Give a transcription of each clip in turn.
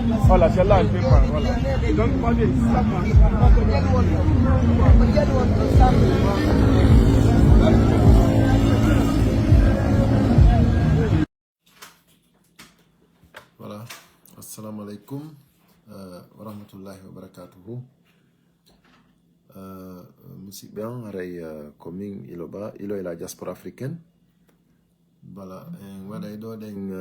Voilà, celle-là, elle fait pas. Voilà. Donc, pas des Voilà, assalamu alaikum wa rahmatullahi wa barakatuhu. Musidɓe an haray komin iloba ilo e la diaspora africaine. Voilà, en waɗay ɗo ɗen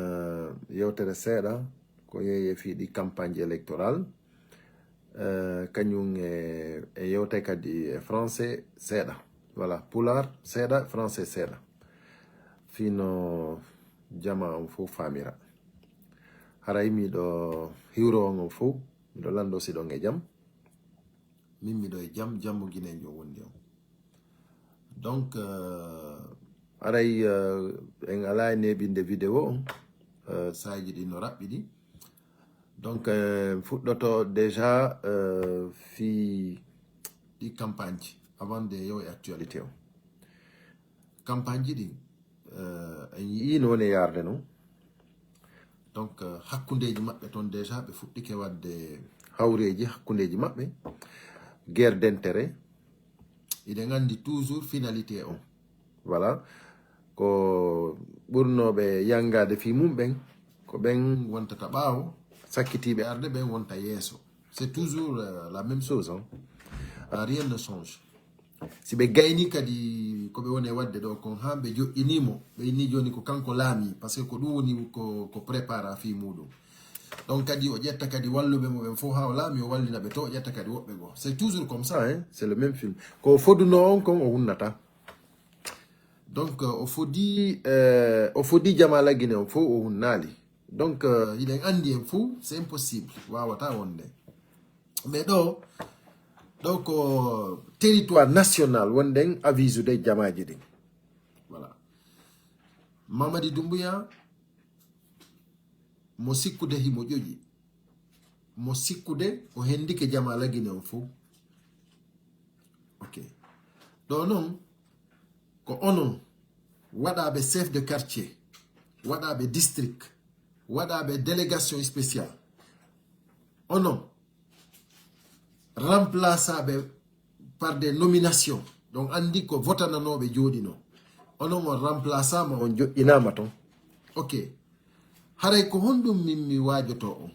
yewtere seeɗa ko yeye fiiɗi campagne électorale kañum e yewte kadi e français seeɗa. Voilà, pular seeɗa, français seeɗa fino jama on fof famira. Haray miɗo hiwro on fof miɗo lando siɗon e jam min miɗo e jam jammo guinejo wondi on. Donc haray en ala e neɓinde vidéo on saji ɗi no raɓɓiɗi. Donc fuɗɗoto déjà fi ɗi campagne ji avant de yew e actualité on. Campagne ji ɗi en yii no woni yarde non. Donc hakkundeji maɓɓe ton déjà ɓe fuɗɗike wadde hawreji hakkundeji maɓɓe, guerre d'intérêt. Iɗen andi toujours finalité on. Voilà, ko ɓurnoɓe yangade fi mum ɓen ko ɓen wontata ɓaawo, sakkitiɓe arde ɓen wonta yeeso. C'est toujours la même chose, hein? Rien ne change. Si ɓe gayni kadi ko ɓe woni wadde ɗo kon ha ɓe joƴƴinimo ɓe inni joni ko kanko laami par ce que ko ɗum woni ko prépara fi muɗum. Donc kadi o ƴetta kadi walluɓe mo ɓen fof ha o laami o wallina ɓe to o ƴetta kadi woɓɓe goo. C'est toujours comme ça, hein? C'est le même film. Ko foduno on kon o hunnata. Donc o fodi Jamala Guinée on fof o hunnali. Donc iɗen andi en fof c'est impossible wawata wonde. Mais ɗo donc territoire national wonden aviso de jamaji ɗin. Voilà, Mamadi Doumbouya mo sikkude himo ƴoƴi, mo sikkude o hendike Jamala Guinée on fof. Ok, ɗo noon ko onon waɗaɓe chef de quartier, waɗaɓe district, waɗaɓe délégation spéciale, onon remplaçaɓe par des nominations. Donc andi ko votananoɓe jooɗino onon on remplaçama on joƴƴinama ton. Ok, haray ko honɗum min mi wajoto on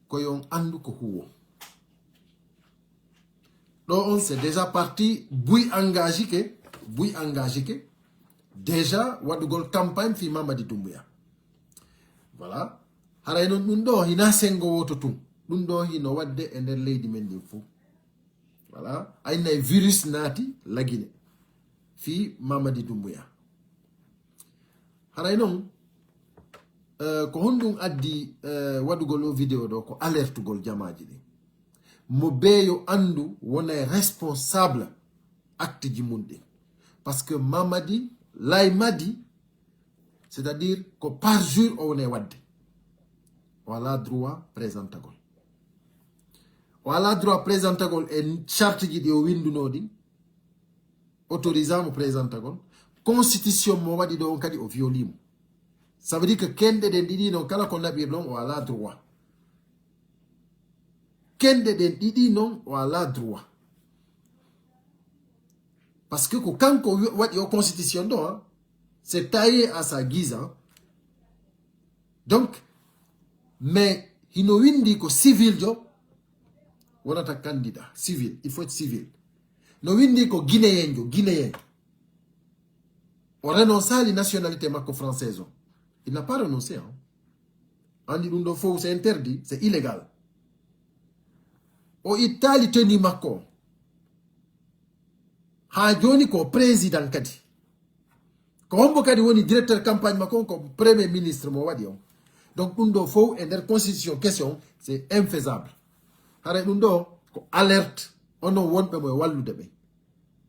koyon andu ko huwo ɗo on. C'est déjà parti buy engagé ke déjà waɗugol campagne fi Mamadi Doumbouya. Voilà, haray noon ɗum ɗo hina sengo woto tum, ɗum ɗo hino wadde e nder leydi men ndin fof. Voilà, ayna virus naati lagine fi Mamadi Doumbouya. Haray noon ko honɗum addi waɗugol o vidéo ɗo ko alertugol jamaji ɗin mo beeyo andu wona responsable acte ji mum ɗin. Parce que Mamadi laymadi, c'est-à-dire ko par jour o wona wadde o ala droit présentagol, o ala droit présentagol e charte ji ɗi o winduno ɗin autorisamo présentagol. Constitution mo waɗi ɗo on kadi o violimo. Ça veut dire que kende ɗen ɗiɗi noon kala ko naɓir ɗon o ala droit. Kende ɗen ɗiɗi noon o ala droit. Parce que ko kanko waɗi o constitution ɗo, hein? C'est taillé à sa guise, hein? Donc mais hino windi ko civil jo wonata candidat civil, il faut être civil. No windi ko guinéen jo guinéen o renonçali nationalité makko française o. Il n'a pas renoncé, hein? Andi ɗum ɗo fof c'est interdit, c'est illégal. O ittali teni makko ha joni ko président kadi ko hombo kadi woni directeur campagne makko ko premier ministre mo waɗi on. Donc ɗum ɗo fof e nder constitution question c'est infaisable. Haray ɗum ɗo ko alerte onon wonɓe mo e wallude ɓe.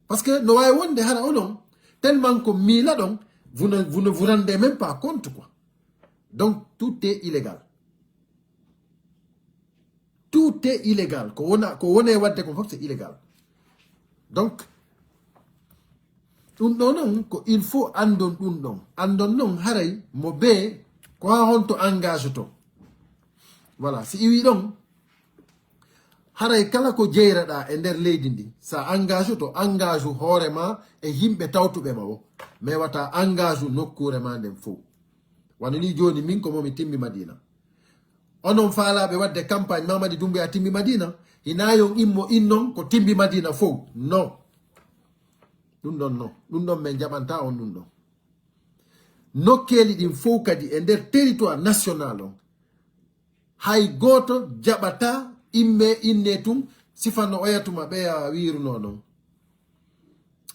Parce que no wawi wonde hara onon tellement ko miila ɗon vous ne vous rendez même pas compte, quoi. Donc tout est illégal. Tout est illégal. Ko wona wadde ko fof c'est illégal. Donc ɗum ɗo noon ko il faut andon ɗum ɗon. Andon noon haray mo be ko ha honto engage to voilà si iwi ɗon haray kala ko jeyraɗa e nder leydi ndi sa engage to engage hoorema e yimɓe tawtuɓe ma o mais wata engage nokkure ma nden fof wano ni joni min ko momi timmi Madina onon faalaɓe wadde campagne Mamadi Doumbouya timmi Madina hinayon immo innon ko timmi Madina fof non ɗum ɗon non ɗum ɗon min jaɓanta on ɗum ɗon nokkeli ɗin fof kadi e nder territoire national on hay goto jaɓata imme inne tum sifanno oyatuma ɓeya wiruno non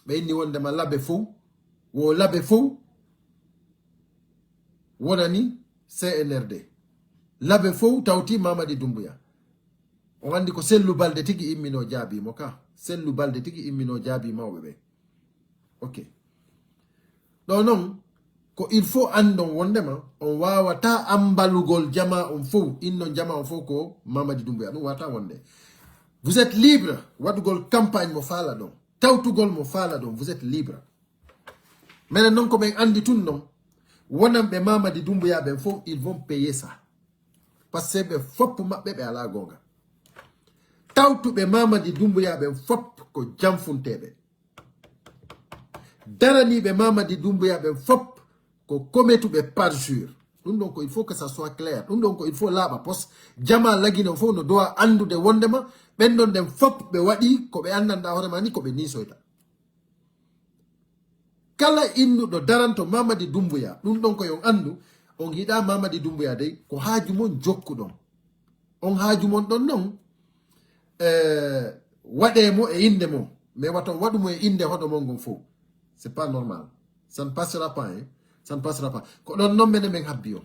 ɓe inni wondema labe fof wo labe fof wonani CNRD labe fof tawti Mamadi Doumbouya o andi ko sellu balde tigi immino jaabimo ka sellu balde tigi immino jaabi mawɓe ɓe ok ɗo noon ko il faut andon wondema on wawata ambalugol jama on fof innon jama on fof ko Mamadi Doumbouya ɗum wata wonde vous êtes libre waɗugol campagne mo faala ɗon tawtugol mo faala ɗon vous êtes libre minen noon ko ɓen andi tun noon wonanɓe Mamadi Doumbouya ɓen fof ils vont payer ça par ce que ɓe fop maɓɓe ɓe ala gonga tawtuɓe Mamadi Doumbouya ɓen fop ko jamfunteɓe daraniɓe Mamadi Doumbouya ɓen fop ko commettuɓe parjure ɗum ɗon ko il faut que ça soit clair ɗum ɗon ko il faut laaɓa pos jama lagino fof no dowa andude wondema ɓen ɗon nden fop ɓe waɗi ko ɓe andanɗa hoorema ni ko ɓe nisoyta kala innuɗo daranto Mamadi Doumbouya ɗum ɗon ko yon andu on yiɗa Mamadi Doumbouya dey ko haaju mon jokkuɗon on haaju mon ɗon noon waɗemo e inde mo mais waton waɗumo e inde hoɗo mon gon fof c'est pas normal ça ne passera pas hein ça ne passera pas ko ɗon noon mene men habbi on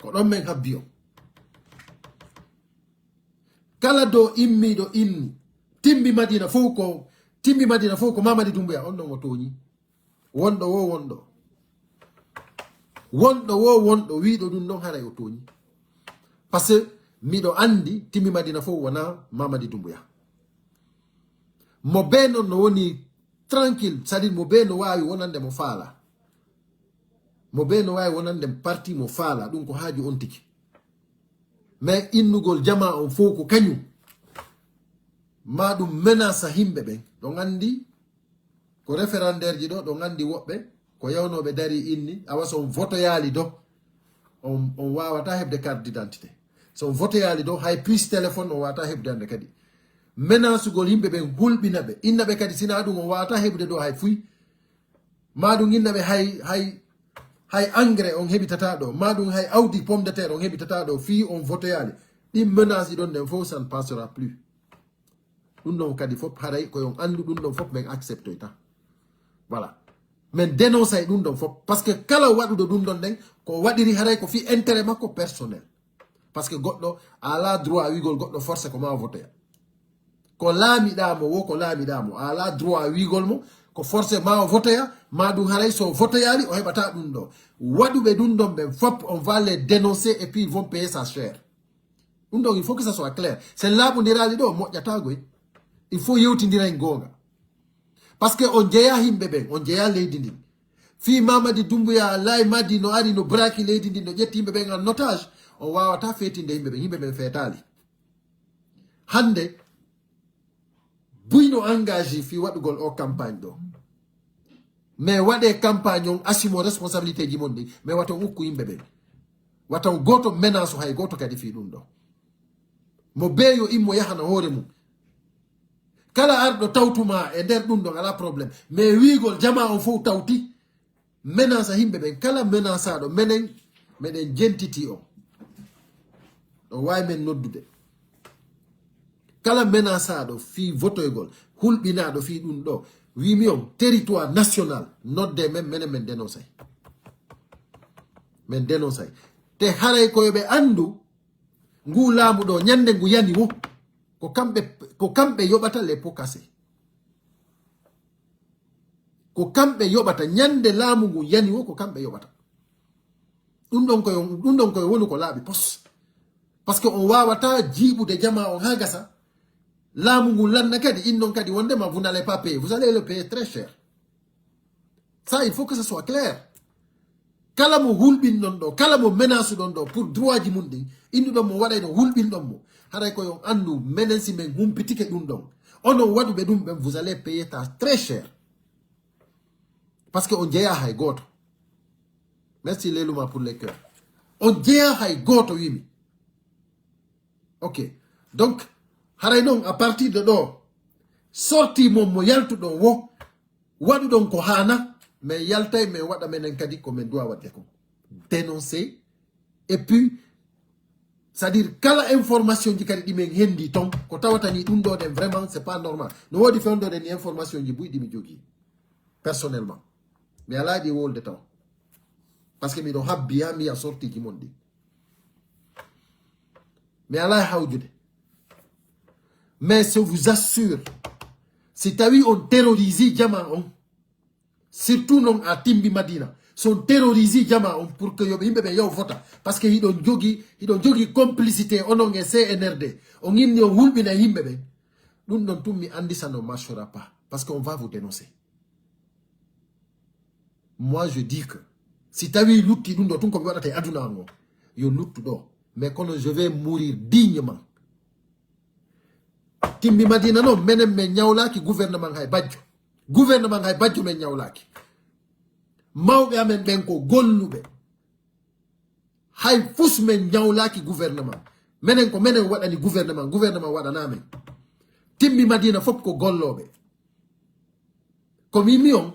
ko ɗon men habbi on kala dow immiɗo inni timmi Madina fof ko Mamadi Doumbouya on ɗon o toñi wonɗo wo wonɗo wiɗo ɗum ɗon haray o toñi par ce que miɗo andi timmi Madina fof wona Mamadi Doumbouya mo be noon no woni tranquille c'est à dire mo be no wawi wonande mo faala mo be no wawi wonande parti mo faala ɗum ko haaju on tigi mais innugol jama on fof ko kañum ma ɗum menace himɓe ɓen ɗon andi ko référendaire ji ɗo ɗon andi woɓɓe ko yawnoɓe dari inni awa so on votoyali do on wawata hebde carte d'identité so on votoyali do hay prise téléphone on wawata hebde hande kadi menace gol yimɓe ɓen hulɓina ɓe inna ɓe kadi sina ɗum on wawata hebde ɗo hay fuy maɗum inna ɓe hay engrais on heɓitata ɗo maɗum hay awdi pomme de terre on heɓitata ɗo fi on votoyali ɗin menace ɗi ɗon nden fof ça ne passera plus ɗum ɗon kadi fof haray koyon andu ɗum ɗon fof min acceptoyta voilà min dénoncé ɗum ɗon fof par ce que kala waɗuɗo ɗum ɗon ɗen ko waɗiri haray ko fi intérêt makko personnel par ce que goɗɗo ala droit wigol goɗɗo forcé ko ma votoya ko laamiɗamo wo ko laamiɗamo ala droit wigol mo ko forcé ma o votoya ma ɗum haray so votoyali o heɓata ɗum ɗo waɗuɓe ɗum ɗon ɓen fop on va les dénoncer et puis ils vont payer sa cher ɗum ɗon il faut que ça soit clair sen laaɓodirali ɗo moƴƴatagoy il faut yewtidira en gonga par ce que on jeeya yimɓe ɓen on jeeya leydi ndin fi Mamadi Doumbouya lay maddi no ari no braki leydi ndin no ƴetti yimɓe ɓen en otage on wawata fetinde yimɓe ɓen feetali hande buyno engagé fi waɗugol o campagne ɗo mais waɗe campagne on assumo responsabilité ji mon ɗi mais waton ukku yimɓe ɓen waton goto menace hay goto kadi fi ɗum ɗo mo beeyo immo yahana hoore mum kala arɗo tawtuma e nder ɗum ɗon ala probléme mais wigol jama on fof tawti menace yimɓe ɓen kala menace aɗo menen meɗen jentiti on ɗo wawi men noddude kala menace aɗo fi votoygol hulɓinaɗo fi ɗum ɗo wimi on territoire national nodde men menen men dénoncay te haray koyoɓe andu ngu laamu ɗo ñande ngu yani wo ko kamɓe yoɓata les pots cassés ko kamɓe yoɓata ñande laamu ngu yani wo ko kamɓe yoɓata ɗum ɗon koye woni ko laaɓi pos par ce que on wawata jiiɓude jama on ha gasa laamu ngu lanna kadi innon kadi wondema vous n'allez pas payer vous allez le payer très cher ça il faut que ça soit clair kala mo hulɓin ɗon ɗo kala mo menace ɗon ɗo pour droit ji mum ɗin innuɗon mo waɗayno hulɓin ɗon mo haray ko yon andu menen si men humpitike ɗum ɗon onon waɗuɓe ɗum ɓen vous allez payer ta très cher parce que on jeeya hay goto merci Leluma pour les cœurs on jeeya hay goto wimi ok donc haray noon à partir de ɗo sorti mom mo yaltuɗon wo waɗuɗon ko hana mais yaltay mais waɗa menen kadi ko men doit wadde ko dénoncer et puis c'est-à-dire kala information ji kadi ɗimen hendi ton ko tawatani ɗum ɗo ɗen vraiment c'est pas normal no wodi fewdoɗen ni information ji buyɗi mi jogui personnellement mi ala ɗi wolde taw parce que miɗo habbi ha miya sorti ji mon ɗi mi ala hawjude mais je vous assure si tawi on terrorise jama on surtout non à Timbi Madina son terrorisé jama on pour que yobe yimbe yaw vota parce que hidon jogi complicité onon e CNRD on inni on hulbina yimbe be dum don tummi andi ça ne marchera pas parce qu'on va vous dénoncer. Moi je dis que si tawi lutti dum do tun ko mi wadata aduna ngo yo luttu do mais kono je vais mourir dignement. Timbi Madina non menem me nyawlaki gouvernement hay badjo men nyawlaki mawɓe amen ɓen ko golluɓe hay fus men nyawlaki gouvernement menen ko menen waɗani gouvernement waɗanamen Timbi Madina fof ko golloɓe ko mimi on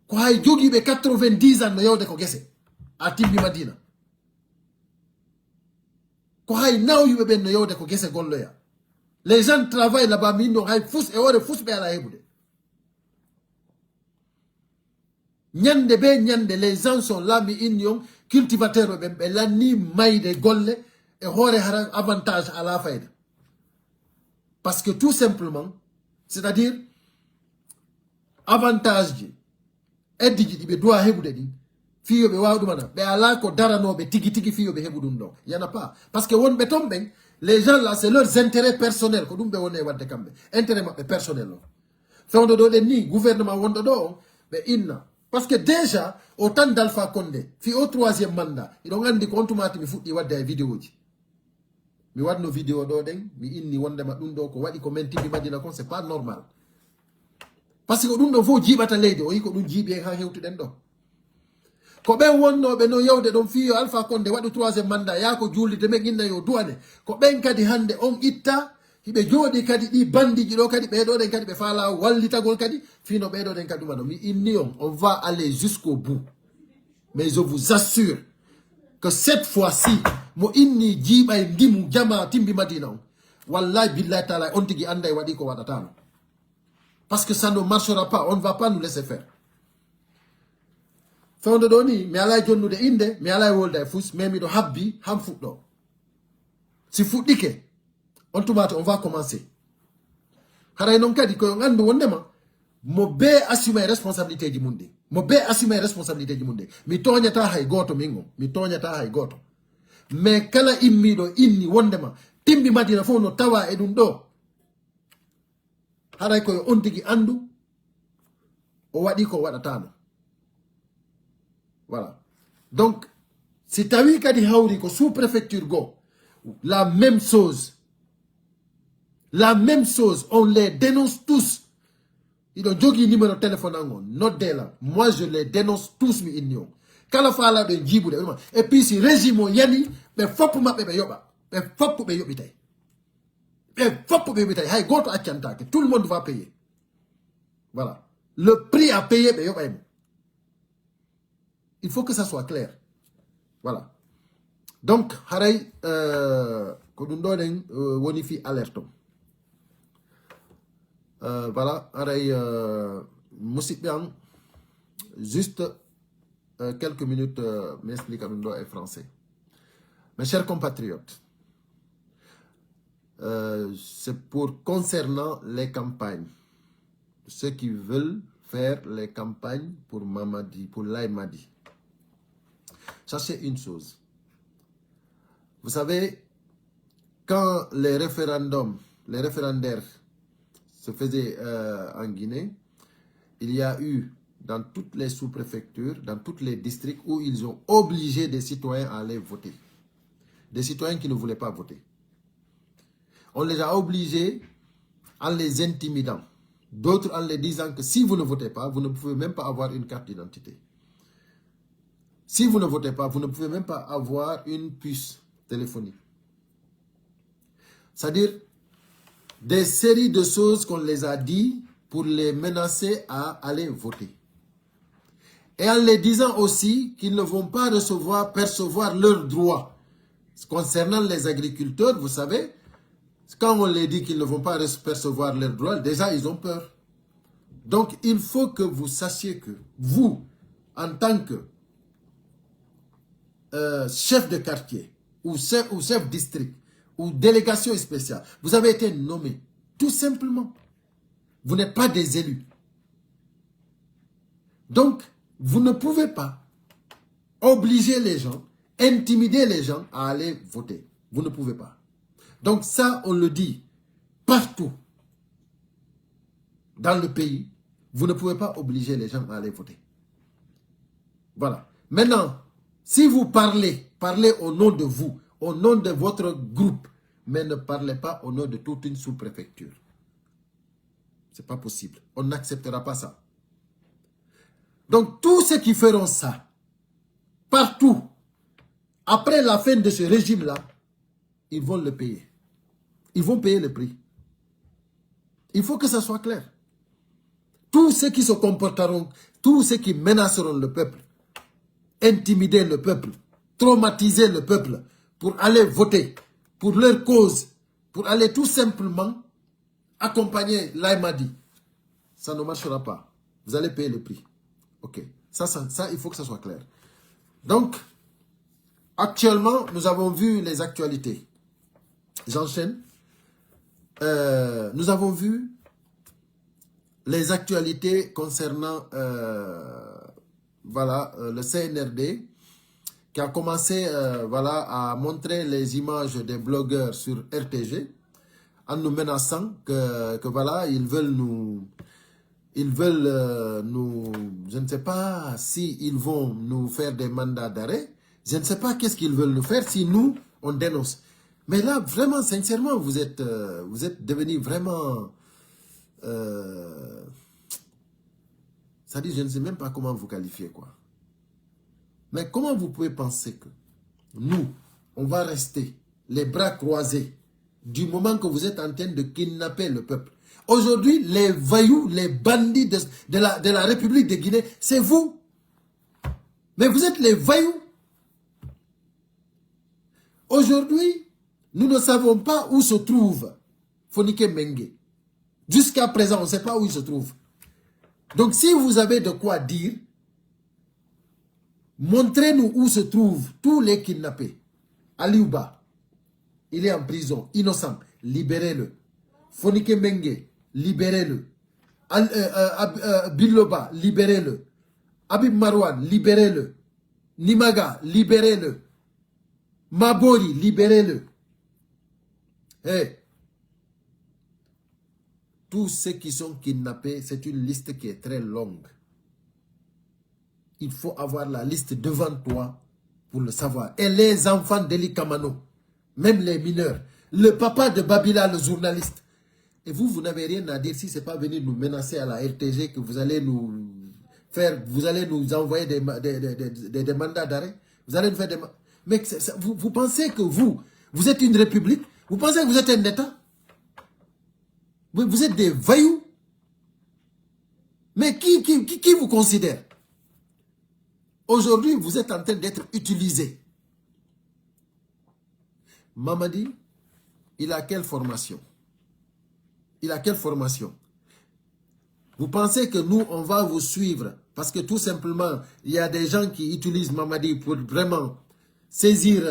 ko hay jogiiɓe 90 ans no yewde ko gese a Timbi Madina ko hay nawyuɓe ɓen no yewde ko gese golloya les gens travaillent là-bas min ɗon hay fus e ore fus ɓe ala heɓude nyande be nyande les gens sont là mi union cultivateur be lanni mayde golle e hore hara avantage à la fayda parce que tout simplement c'est-à-dire avantage ji eddi ji be doit hebude di fiyo be wawdumana be ala ko daranobe tigi tigi fiyo be hebudum do yana pas parce que won be tombe les gens là c'est leurs intérêts personnels ko dum be wonne wadde kambe intérêt mabbe personnel lo fewdo do den ni gouvernement wondo do be inna parce que déjà au temps d'Alpha Condé fi au 3e mandat il on andi ko ontumati mi fuddi wadde ay vidéo ji mi wadno vidéo do den mi inni wonde ma dum do ko wadi ko men Timbi Madina kon c'est pas normal parce que dum do fo jibata leydi o yi ko dum jibi ha hewtuden do ko ben wonnobe no yewde don fi Alpha Condé wadi 3e mandat ya ko julide men inna yo duwane ko ben kadi hande on itta hibe jodi kadi di bandiji do kadi be do den kadi be fala wallitagol kadi fino be do den kadi mano mi inni on va aller jusqu'au bout mais je vous assure que cette fois-ci mo inni jibay ndimu jama Timbi Madina wallahi billahi taala on tigi anday wadi ko wadata parce que ça ne marchera pas on ne va pas nous laisser faire fawde do ni mi ala jonnude inde mi ala wolda fus mais mi do habbi ham fuddo si fuddike on tomate on va commencer haray non kadi ko ngandu wondema mo be assumer responsabilité ji mundi mo be assumer responsabilité ji mundi mi toñata hay goto mingo mi toñata hay goto mais kala immido inni wondema Timbi Madina fo no tawa e dum do haray ko on tigi andu o wadi ko wadatano voilà donc si tawi kadi hawri ko sous préfecture go la même chose, on les dénonce tous. Ils ont jogi numéro de téléphone angon, note là. Moi je les dénonce tous mi inyo. Kala fala de djibou et puis si régime yani, be fop ma be yoba, be fop be yobitay. Be fop be yobitay. Hay goto achanta que tout le monde va payer. Voilà. Le prix à payer be yoba. Il faut que ça soit clair. Voilà. Donc, haray ko dum do den woni fi alerte. Voilà, haray musibam juste quelques minutes m'explique dum do en français. Mes chers compatriotes, c'est pour concernant les campagnes. Ceux qui veulent faire les campagnes pour Mamadi, pour Laye-Madi. Sachez une chose. Vous savez, quand les référendaires se faisaient en Guinée, il y a eu dans toutes les sous-préfectures, dans tous les districts où ils ont obligé des citoyens à aller voter. Des citoyens qui ne voulaient pas voter. On les a obligés en les intimidant. D'autres en les disant que si vous ne votez pas, vous ne pouvez même pas avoir une carte d'identité. Si vous ne votez pas, vous ne pouvez même pas avoir une puce téléphonique. C'est-à-dire des séries de choses qu'on les a dit pour les menacer à aller voter. Et en les disant aussi qu'ils ne vont pas percevoir leurs droits. Concernant les agriculteurs, vous savez, quand on les dit qu'ils ne vont pas percevoir leurs droits, déjà ils ont peur. Donc il faut que vous sachiez que vous, en tant que chef de quartier, ou chef district, ou délégation spéciale, vous avez été nommé, tout simplement. Vous n'êtes pas des élus. Donc, vous ne pouvez pas obliger les gens, intimider les gens à aller voter. Vous ne pouvez pas. Donc ça, on le dit partout dans le pays. Vous ne pouvez pas obliger les gens à aller voter. Voilà. Maintenant, si vous parlez au nom de vous, au nom de votre groupe, mais ne parlez pas au nom de toute une sous-préfecture. Ce n'est pas possible. On n'acceptera pas ça. Donc, tous ceux qui feront ça, partout, après la fin de ce régime-là, ils vont le payer. Ils vont payer le prix. Il faut que ça soit clair. Tous ceux qui se comporteront, tous ceux qui menaceront le peuple, intimider le peuple, traumatiser le peuple pour aller voter pour leur cause, pour aller tout simplement accompagner l'Aïmadi, ça ne marchera pas. Vous allez payer le prix. Ok. Ça, il faut que ça soit clair. Donc, actuellement, nous avons vu les actualités. J'enchaîne. Nous avons vu les actualités concernant voilà, le CNRD qui a commencé voilà, à montrer les images des blogueurs sur RTG en nous menaçant que voilà, ils veulent nous, je ne sais pas si ils vont nous faire des mandats d'arrêt, je ne sais pas qu'est-ce qu'ils veulent nous faire si nous, on dénonce. Mais là, vraiment, sincèrement, vous êtes devenus vraiment... c'est-à-dire, je ne sais même pas comment vous qualifier, quoi. Mais comment vous pouvez penser que nous, on va rester les bras croisés du moment que vous êtes en train de kidnapper le peuple? Aujourd'hui, les voyous, les bandits de la République de Guinée, c'est vous. Mais vous êtes les voyous. Aujourd'hui, nous ne savons pas où se trouve Fonike Mengue. Jusqu'à présent, on ne sait pas où il se trouve. Donc, si vous avez de quoi dire, montrez-nous où se trouvent tous les kidnappés. Aliouba, il est en prison, innocent, libérez-le. Fonike Mengue, libérez-le. Biloba, libérez-le. Habib Marwan, libérez-le. Nimaga, libérez-le. Mabori, libérez-le. Hey. Tous ceux qui sont kidnappés, c'est une liste qui est très longue. Il faut avoir la liste devant toi pour le savoir. Et les enfants d'Eli Kamano, même les mineurs, le papa de Babila, le journaliste. Et vous n'avez rien à dire si ce n'est pas venir nous menacer à la RTG que vous allez nous faire, vous allez nous envoyer des mandats d'arrêt. Vous allez nous faire des... Mais vous pensez que vous êtes une république? Vous pensez que vous êtes un État? Vous êtes des voyous. Mais qui vous considère? Aujourd'hui, vous êtes en train d'être utilisé. Mamadi, il a quelle formation? Il a quelle formation? Vous pensez que nous, on va vous suivre parce que tout simplement, il y a des gens qui utilisent Mamadi pour vraiment saisir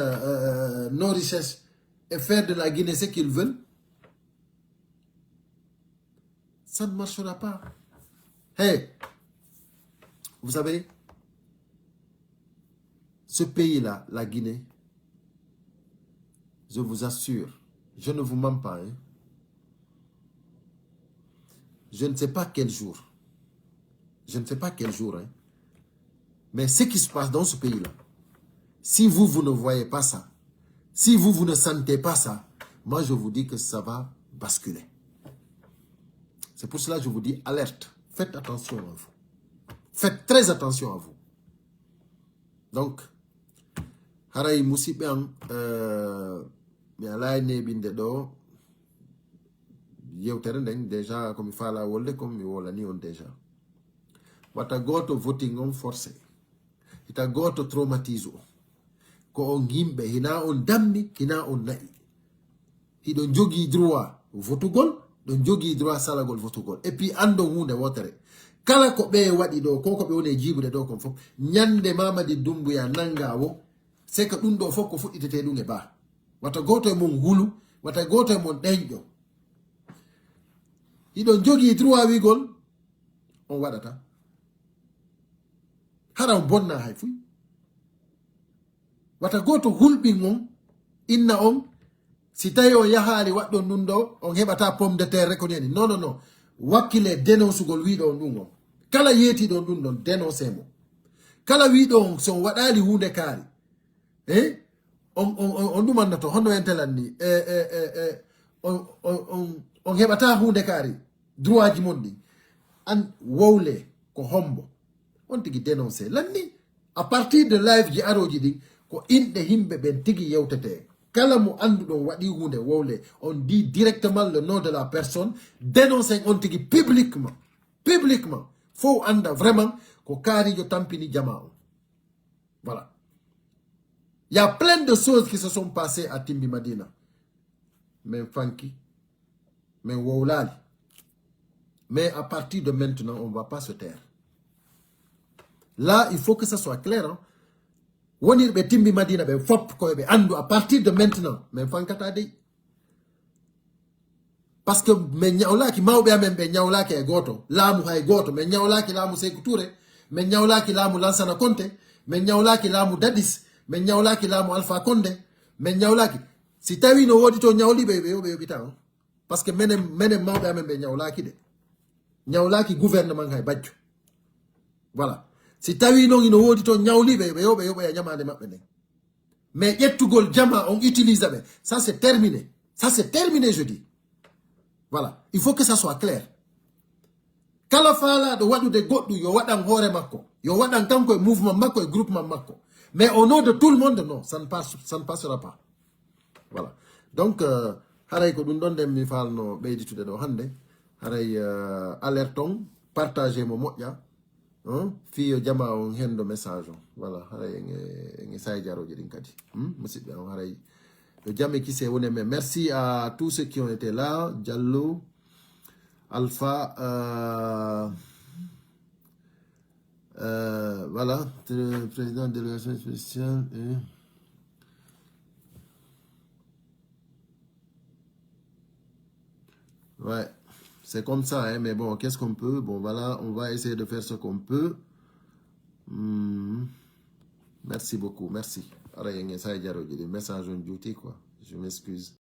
nos richesses et faire de la Guinée ce qu'ils veulent? Ça ne marchera pas. Hey, vous savez, ce pays-là, la Guinée, je vous assure, je ne vous mens pas, hein. Je ne sais pas quel jour, je ne sais pas quel jour, hein, mais ce qui se passe dans ce pays-là, si vous ne voyez pas ça, si vous ne sentez pas ça, moi je vous dis que ça va basculer. C'est pour cela que je vous dis alerte. Faites attention à vous. Faites très attention à vous. Donc, haray musibian mi alay nebinde do yewtere nden déjà comme fala wolde comme mi wolani on déjà. Wata goto voting on forcé. Ita goto traumatise ko on yimbe hina on dammi hina on nayi. Hiɗon jogi droit votugol, ɗon jogi droit salagol votugol. Et puis ando hunde wotere. Kala ko ɓe waɗi ɗo ko ɓe woni jibude ɗo kon fof ñande Mamadi Doumbouya nanga wo c'est que ɗum ɗo fof ko fuɗɗitete ɗum e ba. Wata goto e mon hulu, wata goto e mon ɗeñƴo. Hiɗon jogi droit wigol on waɗata. Hara on bonna hay fuy. Wata goto hulɓin on inna on si tawi on yahali waɗɗon ɗum ɗo on heɓata pomme de terre ko neni. Non non non. Wakkile dénoncegol wiɗo on ɗum on. Kala yetiɗon ɗum ɗon dénoncé mo. Kala wiɗo on so on waɗali hunde kaari. On ɗumannoto honno en telan ni on heɓata hunde kaari droit ji mon ɗi an wowle ko hombo on tigi dénoncé lanni à partir de live ji aroji ɗin ko inɗe himɓe ɓen tigi yewtete. Kala mo anduɗon waɗi hunde wowle on dit directement le nom de la personne dénoncé on tigi publiquement faut anda vraiment ko kaarijo tampini jama on. Voilà. Il y a plein de choses qui se sont passées à Timbi Madina. Mais Fanki, mais Wowlali. Mais à partir de maintenant, on ne va pas se taire. Là, il faut que ça soit clair. Hein? Wonir be Timbi Madina be fop ko be andu à partir de maintenant. Mais Fankata dey. Parce que me nyawlaki mawbe amen be nyawlaki e goto, lamu hay goto, me nyawlaki lamu Sékou Touré, me nyawlaki lamu Lansana Conté, me nyawlaki lamu Dadis, me nyawlaki lamu Alpha Condé, me nyawlaki si tawi no wodi to nyawli be yobita. Parce que mene mawbe amen be nyawlaki de. Nyawlaki gouvernement hay badjo. Voilà. Si tawi no ino wodi to nyawli be yoba nyamande mabbe ne. Mais yettugol jama on utilise be. Ça c'est terminé. Ça c'est terminé je dis. Voilà, il faut que ça soit clair. Kala fala de wadu de goddu yo wadan hore makko, yo wadan kanko e mouvement makko e groupement makko. Mais au nom de tout le monde, non, ça ne passera pas. Voilà. Donc, haray ko dun don dem mi falno beyditude do hande, haray alerton, partager mo moƴƴa, fiyo jama on hendo message on. Voilà, haray nge say jaroje din kadi. Musidɓe on haray jamais qui s'est mais merci à tous ceux qui ont été là. Diallo, Alpha, voilà, président de la délégation spéciale. Ouais, c'est comme ça, hein, mais bon, qu'est-ce qu'on peut? Bon, voilà, on va essayer de faire ce qu'on peut. Merci beaucoup, merci. Message en duty, quoi. Je m'excuse.